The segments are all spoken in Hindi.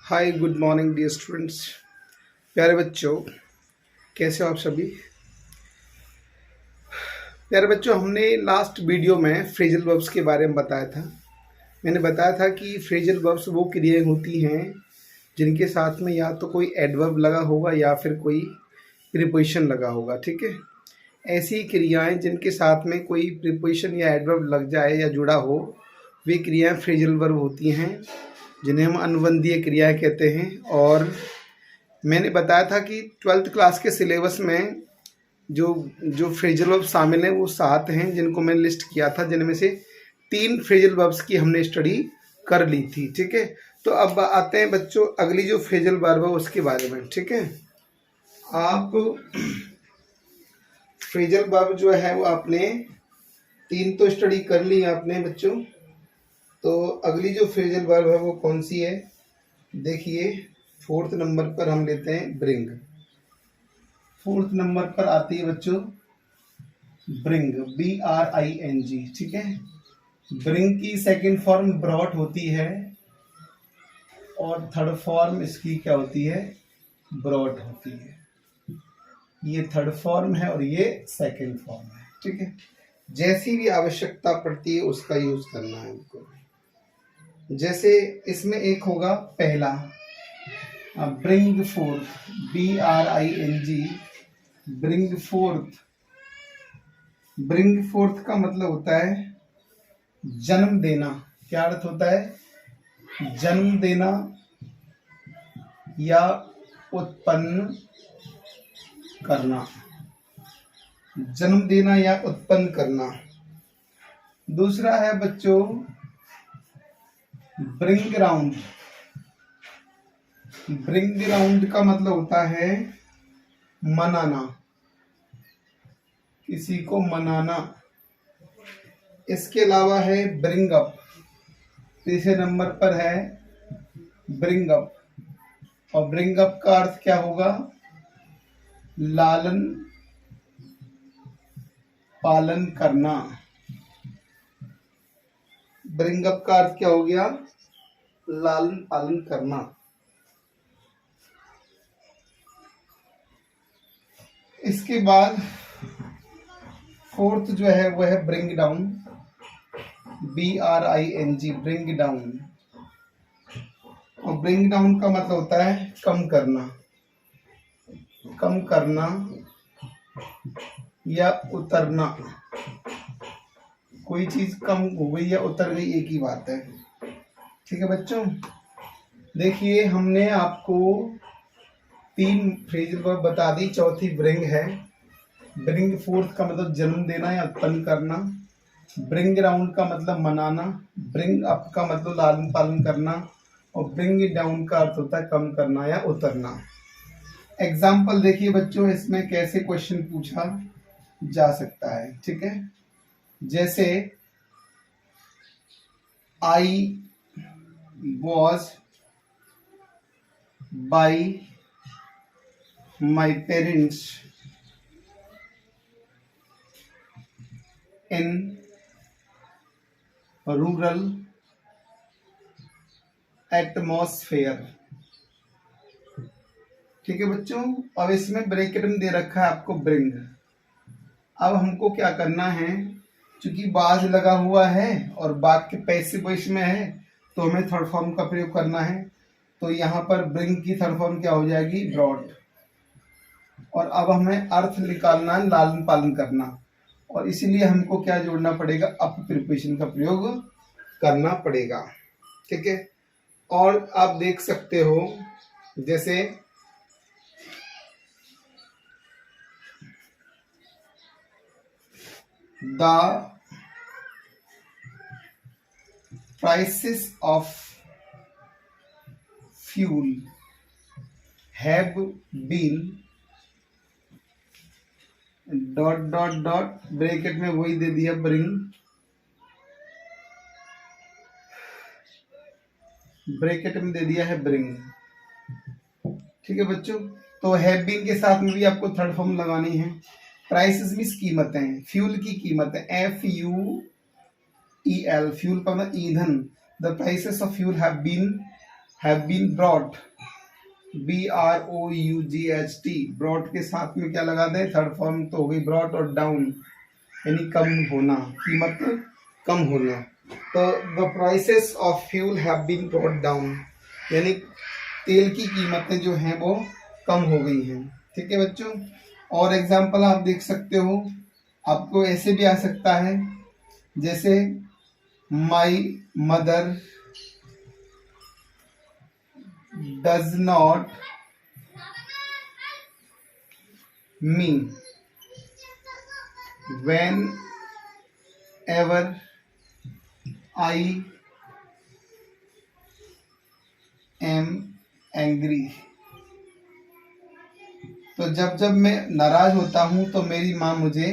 हाय गुड मॉर्निंग डियर स्टूडेंट्स। प्यारे बच्चों, कैसे हो आप सभी। प्यारे बच्चों, हमने लास्ट वीडियो में फ्रेजल वर्ब्स के बारे में बताया था। मैंने बताया था कि फ्रेजल वर्ब्स वो क्रियाएं होती हैं जिनके साथ में या तो कोई एडवर्ब लगा होगा या फिर कोई प्रीपोजिशन लगा होगा। ठीक है, ऐसी क्रियाएं जिनके साथ में कोई प्रीपोजिशन या एडवर्ब लग जाए या जुड़ा हो, वे क्रियाएं फ्रेजल वर्ब होती हैं, जिन्हें हम अनुबंधीय क्रियाएं कहते हैं। और मैंने बताया था कि 12th क्लास के सिलेबस में जो जो फ्रेजल वर्ब शामिल हैं वो 7 हैं, जिनको मैंने लिस्ट किया था, जिनमें से 3 फ्रेजल वर्ब्स की हमने स्टडी कर ली थी। ठीक है, तो अब आते हैं बच्चों अगली जो फ्रेजल वर्ब है उसके बारे में। ठीक है, आप फ्रेजल वर्ब जो है वो आपने 3 तो स्टडी कर ली आपने बच्चों। तो अगली जो फ्रेजल वर्ब है वो कौन सी है, देखिए 4th नंबर पर हम लेते हैं ब्रिंग। 4th नंबर पर आती है बच्चों ब्रिंग, BRING। ठीक है, ब्रिंग की सेकंड फॉर्म ब्रॉट होती है और थर्ड फॉर्म इसकी क्या होती है, ब्रॉट होती है। ये थर्ड फॉर्म है और ये सेकंड फॉर्म है। ठीक है, जैसी भी आवश्यकता पड़ती है उसका यूज करना है हमको। जैसे इसमें एक होगा पहला bring fourth, BRING, bring fourth. Bring fourth का मतलब होता है जन्म देना। क्या अर्थ होता है, जन्म देना या उत्पन्न करना, जन्म देना या उत्पन्न करना। दूसरा है बच्चों ब्रिंग ग्राउंड। ब्रिंग ग्राउंड का मतलब होता है मनाना, किसी को मनाना। इसके अलावा है ब्रिंग अप, तीसरे नंबर पर है ब्रिंग अप। और ब्रिंग अप का अर्थ क्या होगा, लालन पालन करना। ब्रिंग अप का अर्थ क्या हो गया, लालन पालन करना। इसके बाद फोर्थ जो है वह है bring down, BRING, bring down. और ब्रिंग डाउन का मतलब होता है कम करना, कम करना या उतरना। कोई चीज कम हो गई या उतर गई, एक ही बात है। ठीक है बच्चों, देखिए हमने आपको 3 फ्रेजल वर्ब बता दी, चौथी ब्रिंग है। ब्रिंग फोर्थ का मतलब जन्म देना या उत्पन्न करना, ब्रिंग अराउंड का मतलब मनाना, ब्रिंग अप का मतलब लालन पालन करना, और ब्रिंग डाउन का अर्थ होता है कम करना या उतरना। एग्जाम्पल देखिए बच्चों, इसमें कैसे क्वेश्चन पूछा जा सकता है। ठीक है, जैसे I was by my parents in rural atmosphere. ठीक है बच्चों, अब इसमें ब्रैकेट में दे रखा है आपको ब्रिंग। अब हमको क्या करना है, चूंकि बाज लगा हुआ है और बाग के पैसिव वॉइस में है तो हमें थर्ड फॉर्म का प्रयोग करना है। तो यहाँ पर ब्रिंग की थर्ड फॉर्म क्या हो जाएगी, ब्रॉट। और अब हमें अर्थ निकालना है लालन पालन करना, और इसीलिए हमको क्या जोड़ना पड़ेगा, अप प्रीपोजिशन का प्रयोग करना पड़ेगा। ठीक है, और आप देख सकते हो जैसे the prices of fuel have been dot dot dot bracket में वही दे दिया ब्रिंग, ब्रैकेट में दे दिया है ब्रिंग। ठीक है बच्चों, तो हैव बीन के साथ में भी आपको थर्ड फॉर्म लगानी है। प्राइसेस मींस कीमतें, फ्यूल की कीमतें, FUEL, फ्यूल का मतलब ईंधन। The prices of fuel have been have been brought, BROUGHT, brought के साथ में क्या लगा दें, थर्ड फॉर्म तो हो गई ब्रॉट, और डाउन यानी कम होना, कीमत कम होना। तो the prices of fuel have been brought down, यानी तेल की कीमतें जो हैं वो कम हो गई हैं। ठीक है बच्चों, और एग्जांपल आप देख सकते हो, आपको ऐसे भी आ सकता है, जैसे my mother does not me when ever I am angry. तो जब जब मैं नाराज होता हूं तो मेरी माँ मुझे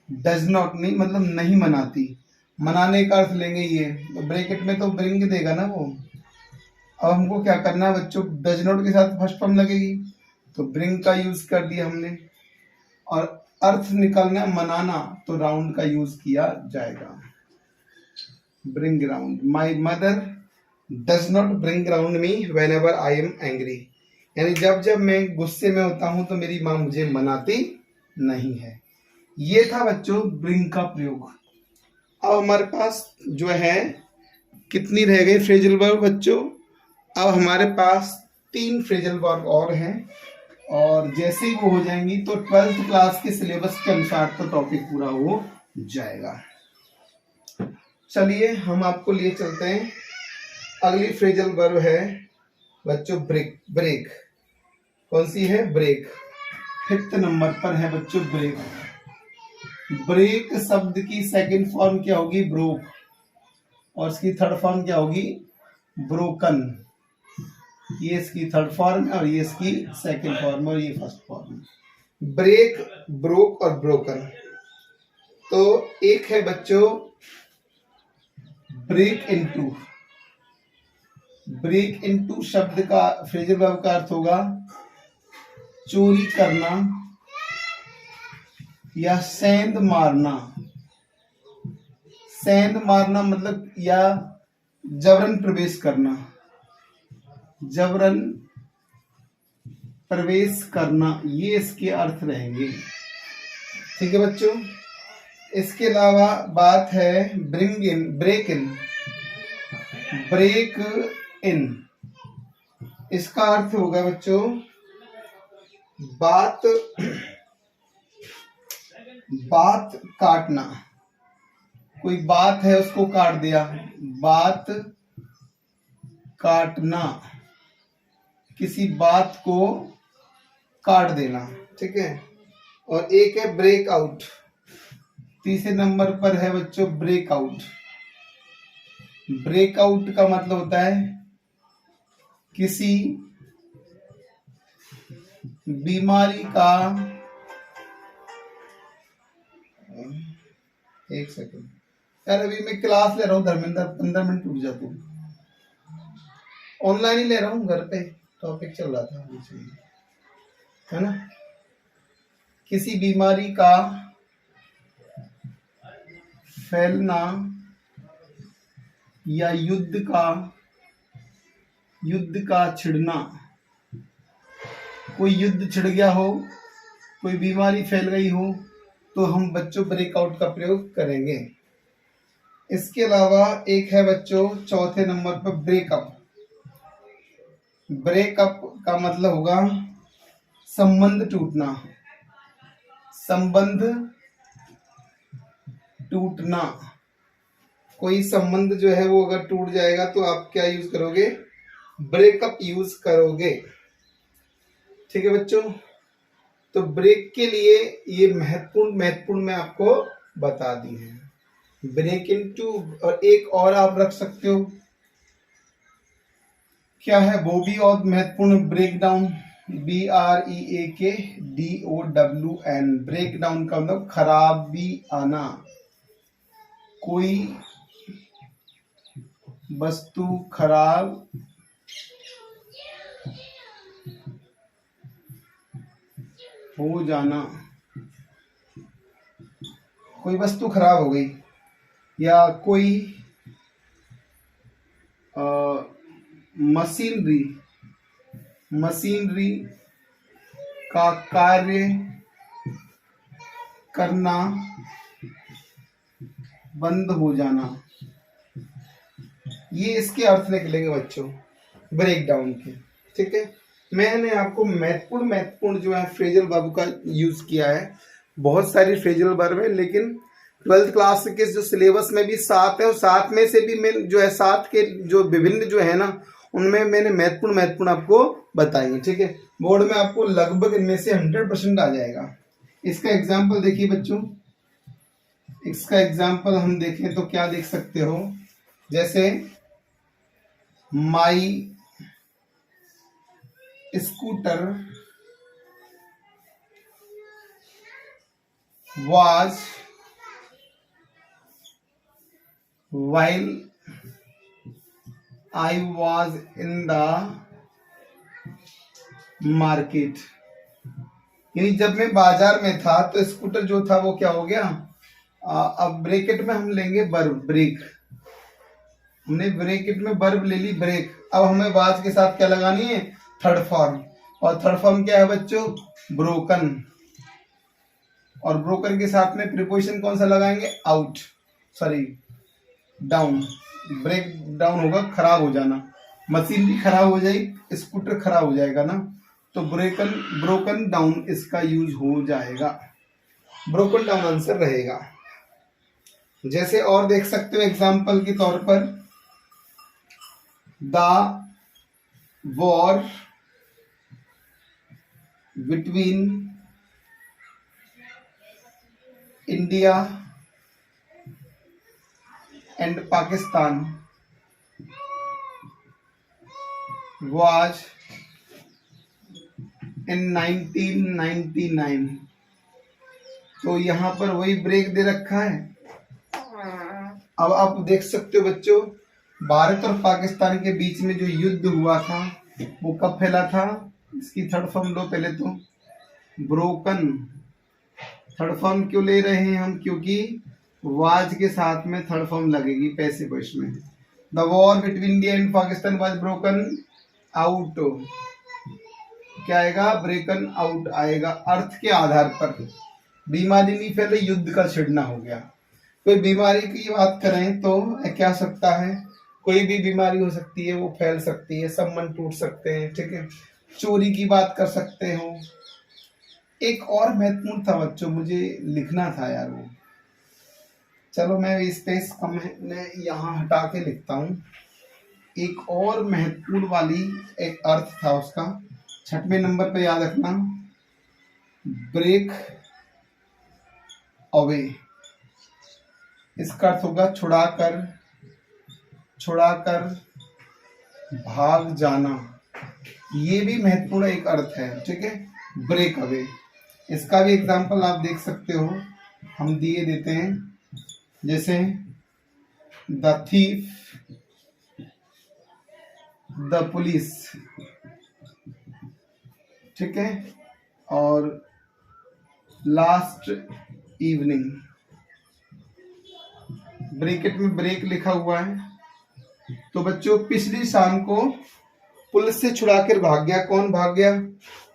डज नॉट, नहीं मतलब नहीं मनाती, मनाने का अर्थ लेंगे ये, तो ब्रैकेट में तो ब्रिंग देगा ना वो। अब हमको क्या करना है बच्चों, डज नॉट के साथ फर्स्ट फॉर्म लगेगी, तो ब्रिंग का यूज कर दिया हमने, और अर्थ निकालना मनाना, तो राउंड का यूज किया जाएगा, bring round. My mother does not bring round me when ever I am angry, यानी जब जब मैं गुस्से में होता हूं तो मेरी माँ मुझे मनाती नहीं है। ये था बच्चों ब्रिंग का प्रयोग। अब हमारे पास जो है कितनी रह गई फ्रेजल वर्ब बच्चों, अब हमारे पास 3 फ्रेजल वर्ब और हैं, और जैसे ही वो हो जाएंगी तो 12th क्लास के सिलेबस के अनुसार तो टॉपिक पूरा हो जाएगा। चलिए हम आपको लिए चलते हैं, अगली फ्रेजल वर्ब है बच्चों ब्रेक। ब्रेक कौन सी है, ब्रेक। 5th नंबर पर है बच्चों ब्रेक। ब्रेक शब्द की सेकंड फॉर्म क्या होगी, ब्रोक, और इसकी थर्ड फॉर्म क्या होगी, ब्रोकन। ये इसकी थर्ड फॉर्म और ये इसकी सेकंड फॉर्म और ये फर्स्ट फॉर्म। ब्रेक, ब्रोक और ब्रोकन। तो एक है बच्चों ब्रेक इनटू। ब्रेक इनटू शब्द का फ्रेजल वर्ब का अर्थ होगा चोरी करना या सेंध मारना। सेंध मारना मतलब या जबरन प्रवेश करना, जबरन प्रवेश करना, ये इसके अर्थ रहेंगे। ठीक है बच्चों, इसके अलावा बात है bring in, break in. Break in इसका अर्थ होगा बच्चों बात काटना। कोई बात है उसको काट दिया, बात काटना, किसी बात को काट देना। ठीक है, और एक है ब्रेक आउट। तीसरे नंबर पर है बच्चों ब्रेक आउट। ब्रेक आउट का मतलब होता है किसी बीमारी का, एक सेकंड यार, अभी मैं क्लास ले रहा हूँ धर्मेंद्र, 15 मिनट रुक जा तू। ऑनलाइन ही ले रहा हूँ, घर पे टॉपिक चल रहा था, है ना। किसी बीमारी का फैलना या युद्ध का छिड़ना। कोई युद्ध छिड़ गया हो, कोई बीमारी फैल गई हो, तो हम बच्चों ब्रेकआउट का प्रयोग करेंगे। इसके अलावा एक है बच्चों चौथे नंबर पर ब्रेकअप। ब्रेकअप का मतलब होगा संबंध टूटना, संबंध टूटना। कोई संबंध जो है वो अगर टूट जाएगा तो आप क्या यूज करोगे, ब्रेकअप यूज करोगे। ठीक है बच्चों, तो ब्रेक के लिए ये महत्वपूर्ण मैं आपको बता दी है। ब्रेक इनटू, और एक और आप रख सकते हो, क्या है वो भी और महत्वपूर्ण, break down. BREAKDOWN, break down का मतलब खराबी आना। कोई वस्तु खराब हो जाना, कोई वस्तु खराब हो गई, या कोई मशीनरी, मशीनरी का कार्य करना बंद हो जाना, ये इसके अर्थ निकलेंगे बच्चों ब्रेक डाउन के। ठीक है, मैंने आपको महत्वपूर्ण जो है फ्रेजल वर्ब का यूज किया है। बहुत सारी फ्रेजल वर्ब है, लेकिन 12th क्लास के जो सिलेबस में भी 7 है, और 7 में से भी मैं जो है 7 के जो विभिन्न जो है ना, उनमें मैंने महत्वपूर्ण आपको बताई है। ठीक है, बोर्ड में आपको लगभग इनमें से 100% आ जाएगा। इसका एग्जाम्पल देखिए बच्चों, इसका एग्जाम्पल हम देखें तो क्या देख सकते हो, जैसे माई scooter was while I was in the market, यानी जब मैं बाजार में था तो स्कूटर जो था वो क्या हो गया, अब ब्रैकेट में हम लेंगे वर्ब ब्रेक, हमने ब्रैकेट में वर्ब ले ली ब्रेक। अब हमें वाज के साथ क्या लगानी है, थर्ड फॉर्म, और थर्ड फॉर्म क्या है बच्चों, ब्रोकन, और ब्रोकन के साथ में प्रीपोजिशन कौन सा लगाएंगे, out, sorry down, break down होगा खराब हो जाना, मशीन भी खराब हो जाएगी, स्कूटर खराब हो जाएगा ना, तो ब्रोकन डाउन इसका यूज हो जाएगा, ब्रोकन डाउन आंसर रहेगा। जैसे और देख सकते हो एग्जाम्पल के तौर पर, the war between India and Pakistan was in 1999, तो यहां पर वही ब्रेक दे रखा है। अब आप देख सकते हो बच्चों, भारत और पाकिस्तान के बीच में जो युद्ध हुआ था वो कब फैला था, इसकी थर्ड फॉर्म लो पहले तो, ब्रोकन। थर्ड फॉर्म क्यों ले रहे हैं हम, क्योंकि वाज के साथ में थर्ड फॉर्म लगेगी पैसिव वॉइस में। The war between India and Pakistan was broken out, क्या आएगा, ब्रेकन आउट आएगा, अर्थ के आधार पर। बीमारी नहीं फैल रही, युद्ध का छिड़ना हो गया। कोई बीमारी की बात करें तो क्या सकता है, कोई भी बीमारी हो सकती है, वो फैल सकती है, संबंध टूट सकते हैं। ठीक है, चोरी की बात कर सकते हो। एक और महत्वपूर्ण था बच्चों, मुझे लिखना था यार वो, चलो मैं स्पेस कम है यहाँ हटा के लिखता हूँ। एक और महत्वपूर्ण वाली एक अर्थ था उसका, 6वें नंबर पे याद रखना, ब्रेक अवे। इसका अर्थ होगा छुड़ाकर भाग जाना। ये भी महत्वपूर्ण एक अर्थ है। ठीक है, ब्रेक अवे। इसका भी एग्जाम्पल आप देख सकते हो, हम दिए देते हैं, जैसे द थीफ, द पुलिस। ठीक है, और लास्ट इवनिंग। ब्रैकेट में ब्रेक लिखा हुआ है, तो बच्चों पिछली शाम को पुलिस से छुड़ाकर भाग गया। कौन भाग गया,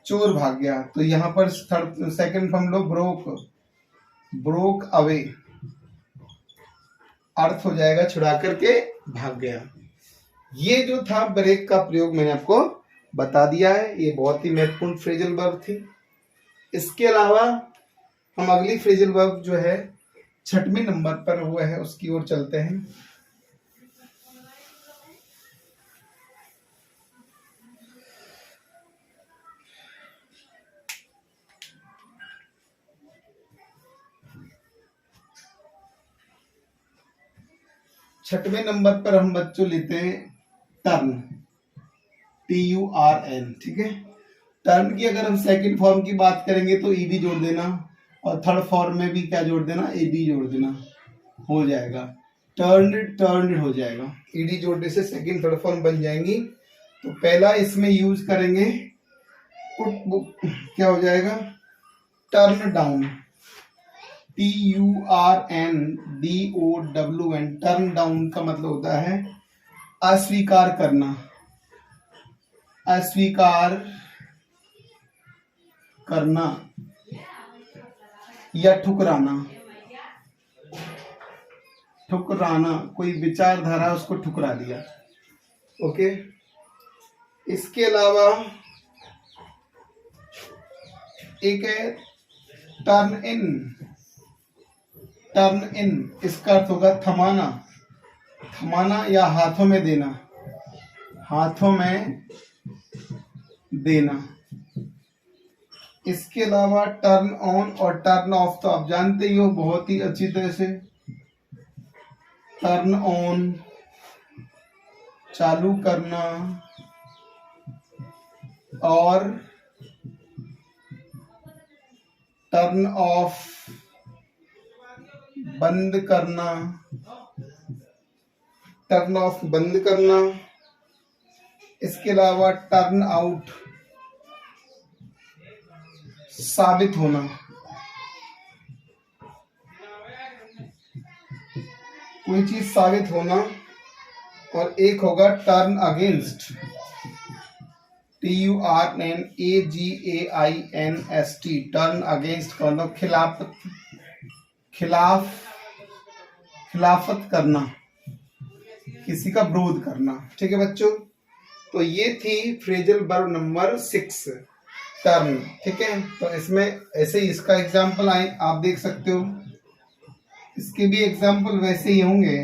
चोर भाग गया। तो यहाँ पर सेकंड फॉर्म लो, ब्रोक अवे, अर्थ हो जाएगा छुड़ा करके भाग गया। ये जो था ब्रेक का प्रयोग मैंने आपको बता दिया है, ये बहुत ही महत्वपूर्ण फ्रेजल वर्ब थी। इसके अलावा हम अगली फ्रेजल वर्ब जो है 6वें नंबर पर हुआ है, उसकी ओर चलते हैं। छठवें नंबर पर हम बच्चों लेते हैं टर्न, TURN। ठीक है, टर्न की अगर हम सेकंड फॉर्म की बात करेंगे तो ईडी जोड़ देना, और थर्ड फॉर्म में भी क्या जोड़ देना, एडी जोड़ देना, हो जाएगा टर्न्ड हो जाएगा। ईडी जोड़ने से सेकंड थर्ड फॉर्म बन जाएंगी। तो पहला इसमें यूज करेंगे क्या हो जाएगा, turn down, TURNDOWN। Turn down का मतलब होता है अस्वीकार करना, अस्वीकार करना या ठुकराना। ठुकराना, कोई विचारधारा उसको ठुकरा दिया। ओके, इसके अलावा एक है टर्न इन। टर्न इन इसका अर्थ होगा थमाना। थमाना या हाथों में देना। हाथों में देना। इसके अलावा टर्न ऑन और टर्न ऑफ तो आप जानते ही हो बहुत ही अच्छी तरह से। टर्न ऑन चालू करना और टर्न ऑफ बंद करना। टर्न ऑफ बंद करना। इसके अलावा टर्न आउट साबित होना। कोई चीज साबित होना। और एक होगा turn against. TURNAGAINST turn against का मतलब खिलाफत करना, किसी का विरोध करना। ठीक है बच्चों, तो ये थी फ्रेजल वर्ब नंबर 6 टर्न। ठीक है, तो इसमें ऐसे ही इसका एग्जाम्पल आए आप देख सकते हो। इसके भी एग्जाम्पल वैसे ही होंगे।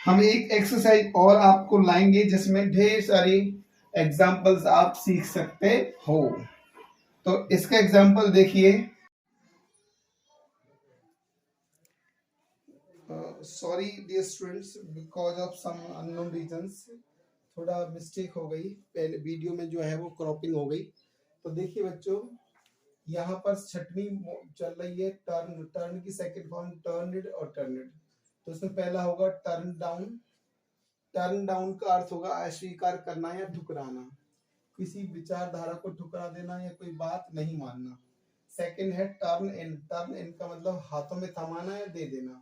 हम एक एक्सरसाइज और आपको लाएंगे जिसमें ढेर सारी एग्जाम्पल्स आप सीख सकते हो। तो इसका एग्जाम्पल देखिए। Sorry dear students, because of some unknown reasons थोड़ा मिस्टेक हो गई, पहले वीडियो में जो है वो क्रॉपिंग हो गई। तो देखिए बच्चों, यहाँ पर छठवीं चल रही है टर्न। टर्न की सेकंड फॉर्म टर्नड और टर्नड। तो इसमें पहला होगा टर्न डाउन। टर्न डाउन का अर्थ होगा अस्वीकार करना या ठुकराना, किसी विचारधारा को ठुकरा देना या कोई बात नहीं मानना। सेकंड है टर्न इन। टर्न इन का मतलब हाथों में थमाना या दे देना।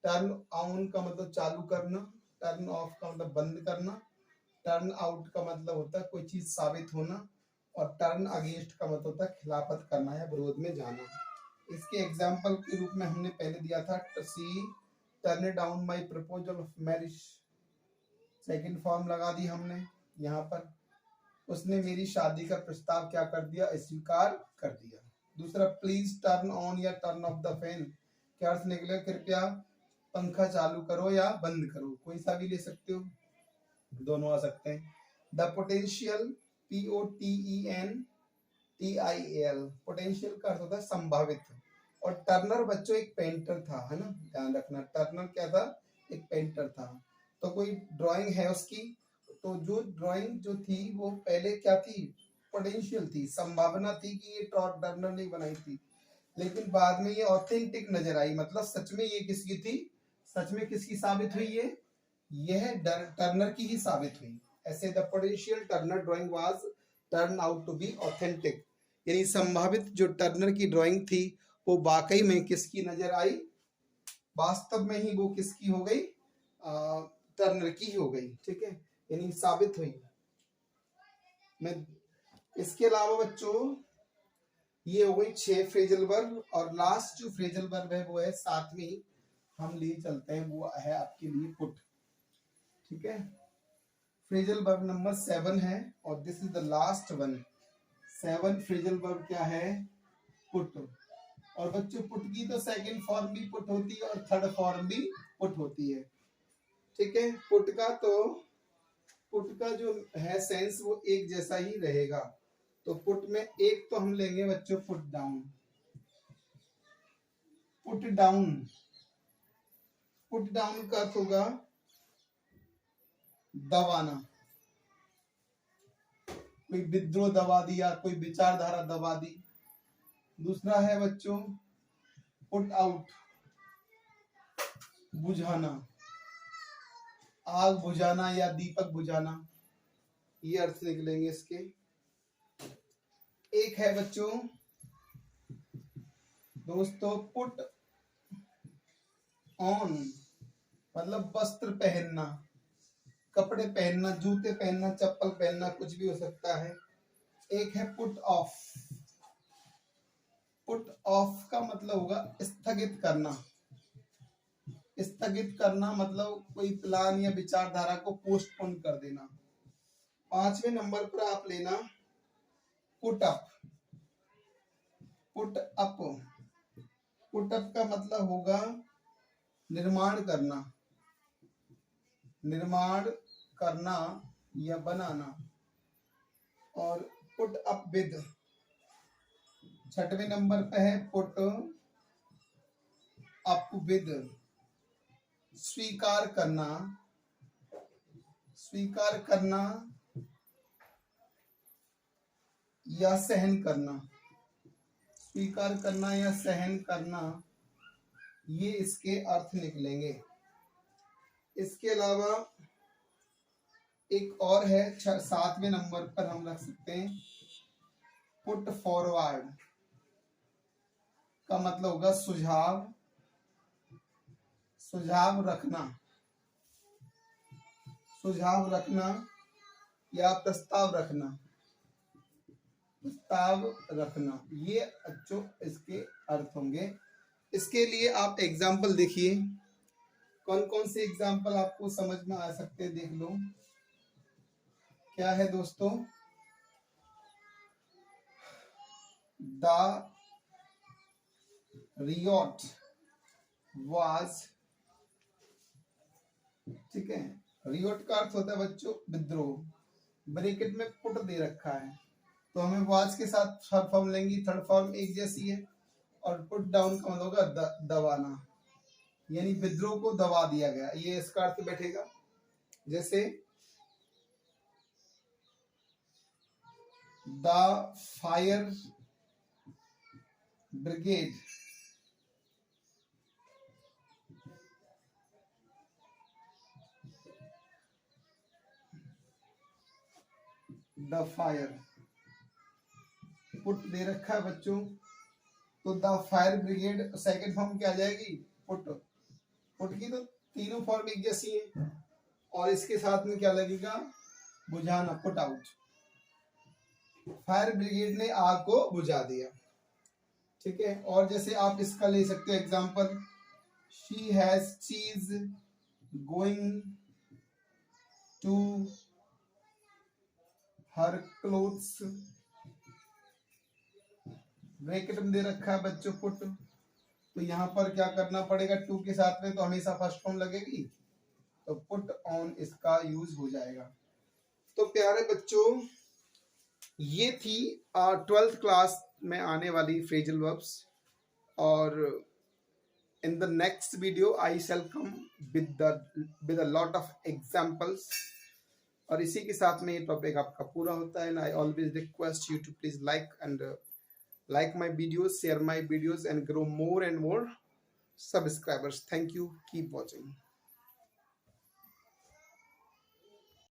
टर्न ऑन का मतलब चालू करना। टर्न ऑफ का मतलब बंद करना। टर्न आउट का मतलब होता है कोई चीज साबित होना। और टर्न अगेंस्ट का मतलब होता है खिलाफत करना या विरोध में जाना। इसके एग्जाम्पल के रूप में हमने पहले दिया था she turned down my proposal of marriage. Second form लगा दी हमने यहाँ पर। उसने मेरी शादी का प्रस्ताव क्या कर दिया, अस्वीकार कर दिया। दूसरा प्लीज टर्न ऑन या टर्न ऑफ द फैन, क्या अर्थ निकले कृपया पंखा चालू करो या बंद करो। कोई सा भी ले सकते हो, दोनों आ सकते हैं। द पोटेंशियल POTENTIAL पोटेंशियल का अर्थ होता है संभावित। और टर्नर बच्चों एक पेंटर था, है ना, ध्यान रखना। टर्नर क्या था, एक पेंटर था। तो कोई ड्राइंग है उसकी, तो जो ड्राइंग जो थी वो पहले क्या थी, पोटेंशियल थी, संभावना थी कि ये टर्नर ने बनाई थी। लेकिन बाद में ये ऑथेंटिक नजर आई, मतलब सच में ये किसकी थी, सच में किसकी साबित हुई है, यह टर्नर की ही साबित हुई। ऐसे the potential Turner drawing was turn out to be authentic, यानी संभावित जो टर्नर की ड्राइंग थी वो वाकई में किसकी नजर आई, वास्तव में ही वो किसकी हो गई, टर्नर की हो गई। ठीक है, यानी साबित हुई। मैं इसके अलावा बच्चों ये हो गई 6 फ्रेजल वर्ब। और लास्ट जो फ्रेजल वर्ब है वो है 7वीं, हम ले चलते हैं, वो है आपके लिए पुट। ठीक है, फ्रेजल वर्ब नंबर 7 है और this is the last one. 7 phrasal verb क्या है, पुट। और बच्चों पुट की तो सेकंड फॉर्म भी पुट होती है और थर्ड फॉर्म भी पुट होती है। ठीक है, पुट का जो है सेंस वो एक जैसा ही रहेगा। तो पुट में एक तो हम लेंगे बच्चों put down. Put down, put down का अर्थ होगा दबाना, कोई विद्रोह दबा दिया, कोई विचारधारा दबा दी। दूसरा है बच्चों पुट आउट, बुझाना, आग बुझाना या दीपक बुझाना, ये अर्थ निकलेंगे इसके। एक है बच्चों दोस्तों पुट ऑन, मतलब वस्त्र पहनना, कपड़े पहनना, जूते पहनना, चप्पल पहनना, कुछ भी हो सकता है। एक है पुट ऑफ। पुट ऑफ का मतलब होगा स्थगित करना। स्थगित करना मतलब कोई प्लान या विचारधारा को पोस्टपोन कर देना। 5वें नंबर पर आप लेना put up. Put up, put up का मतलब होगा निर्माण करना, निर्माण करना या बनाना। और पुट अप विद 6वें नंबर पे है पुट अप विद स्वीकार करना, स्वीकार करना या सहन करना, स्वीकार करना या सहन करना, ये इसके अर्थ निकलेंगे। इसके अलावा एक और है 7वें नंबर पर हम रख सकते हैं पुट फॉरवर्ड का मतलब होगा सुझाव, सुझाव रखना, सुझाव रखना या प्रस्ताव रखना, प्रस्ताव रखना, ये जो इसके अर्थ होंगे। इसके लिए आप एग्जाम्पल देखिए, कौन कौन से एग्जाम्पल आपको समझ में आ सकते हैं, देख लो। क्या है दोस्तों? द रियोट वाज, ठीक है, रियोट का अर्थ होता है बच्चों विद्रोह। ब्रैकेट में पुट दे रखा है तो हमें वाज के साथ थर्ड फॉर्म लेंगी, थर्ड फॉर्म एक जैसी है। और पुट डाउन का मतलब होगा दबाना, यानी विद्रोह को दबा दिया गया, ये इसका अर्थ बैठेगा। जैसे the fire brigade the fire, put दे रखा है बच्चों तो the fire brigade second form क्या आ जाएगी? पुट। पुट की तो तीनों फॉर्म एक जैसी है और इसके साथ में क्या लगेगा? बुझाना, पुट आउट। फायर ब्रिगेड ने आग को बुझा दिया, ठीक है। और जैसे आप इसका ले सकते हो example, she has cheese going to her clothes, bracket में दे रखा है बच्चों पुट, तो यहाँ पर क्या करना पड़ेगा? टू के साथ में तो हमेशा फर्स्ट फॉर्म लगेगी, तो पुट ऑन इसका यूज हो जाएगा। तो प्यारे बच्चों, ये थी 12th क्लास में आने वाली फ्रेजल वर्ब्स। और in the next video I shall come with a lot of examples. और इसी के साथ में ये टॉपिक आपका पूरा होता है। And I always request you to please like my videos, share my videos and grow more and more subscribers. Thank you. Keep watching.